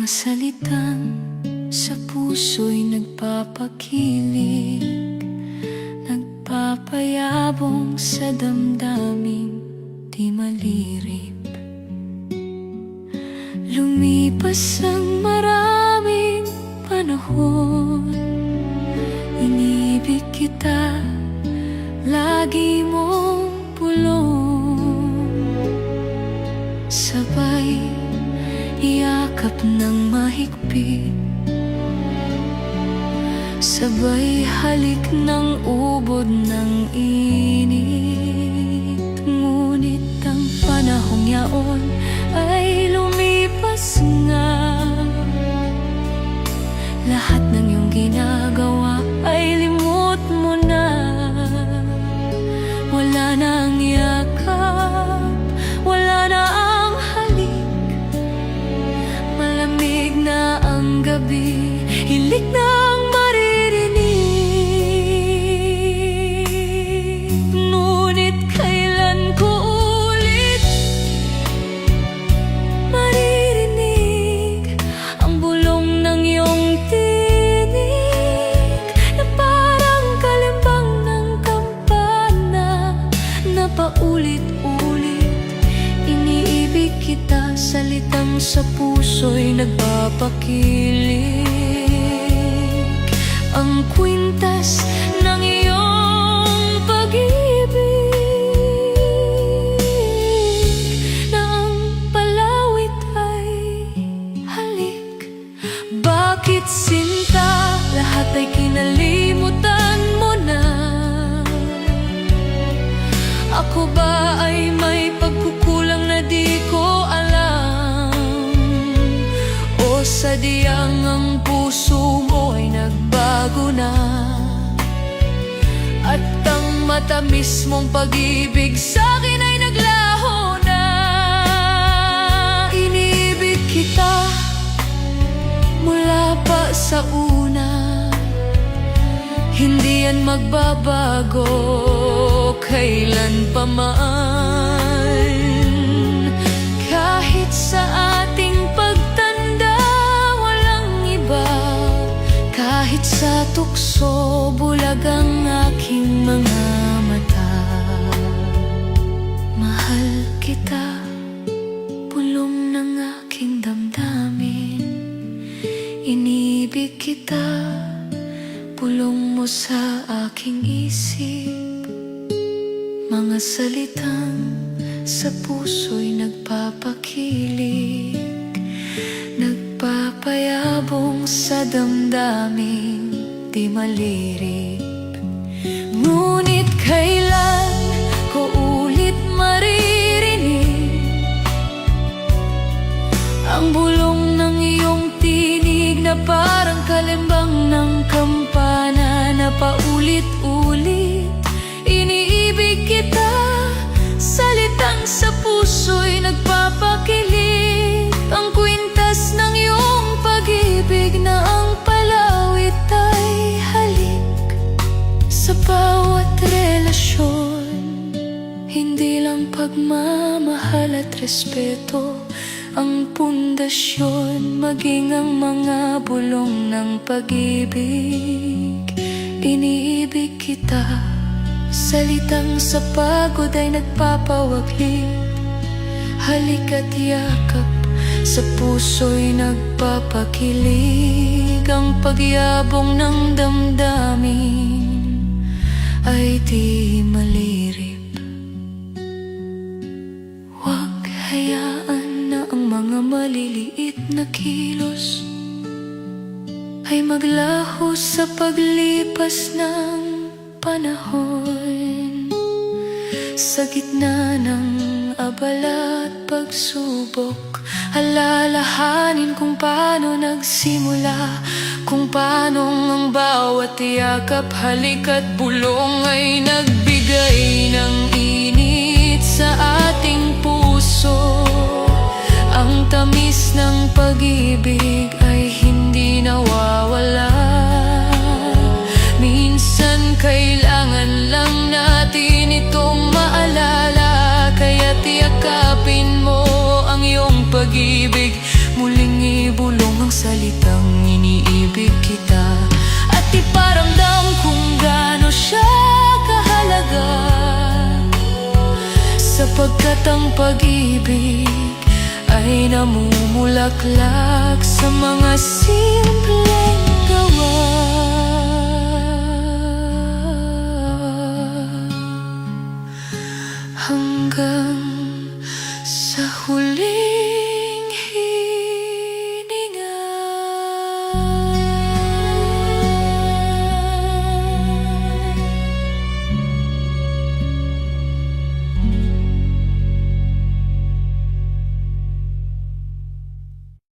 Mga salitang sa puso'y nagpapakilig, nagpapayabong sa damdaming di malirip. Lumipas ang maraming panahon, inibig kita, lagi mong pulong. Sabay iyakap ng mahigpit, sabay halik ng ubod ng init. Ngunit ang panahong yaon ay lumipas nga. Lahat ng iyong ginagawa ay limot mo na. Wala na ang yakap, wala na ang halik. Malamig na ang gabi, hilik na ang maririnig. Ngunit kailan ko ulit maririnig ang bulong ng iyong tinig, na parang kalimbang ng kampana, na paulit-ulit iniibig kita. Salitang sa puso'y nagpapakilig, ang kwintas ng iyong pag-ibig, na ang palawit ay halik. Bakit sinta, lahat ay kinalimutan mo na? Ako ba ay may pagkukulang na di ko alam? O sadyang ang puso mo ay nagbago na, at ang matamis mong pag-ibig sa'kin ay naglaho na? Inibig kita mula pa sa una, hindi yan magbabago kailan pa man. Kahit sa ating pagtanda walang iba, kahit sa tukso bulag ang aking mga mata. Mahal kita, pulong ng aking damdamin. Inibig kita, pulong mo sa aking isip. Mga salitang sa puso'y nagpapakilig, nagpapayabong sa damdaming di malirip. Ngunit kailan ko ulit maririnig ang bulong ng iyong tinig, na parang kalimbang ng kampana, na paulit-ulit iniibig kita. Salitang sa puso'y nagpapakilig, ang kwintas ng iyong pag-ibig, na ang palawit ay halik. Sa bawat relasyon, hindi lang pagmamahal at respeto ang pundasyon, maging ang mga bulong ng pag-ibig. Iniibig kita, salitang sa pagod ay nagpapawaglit, halik at yakap sa puso'y nagpapakilig, ang pagyabong ng damdamin ay di malirip. Huwag hayaan na ang mga maliliit na kilos ay maglaho sa paglipas ng panahon. Sa gitna ng abala at pagsubok, alalahanin kung paano nagsimula, kung paano ang bawat yakap, halik at bulong ay nagbigay ng init sa ating puso. Ang tamis ng pag-ibig ay hindi nawawala. Minsan kailangan lang natin itong maalala, kaya't yakapin mo ang iyong pag-ibig muling ibulong ang salitang iniibig kita, at iparamdam kung gaano siya kahalaga, sapagkat ang pag-ibig ay namumulaklak sa mga simpleng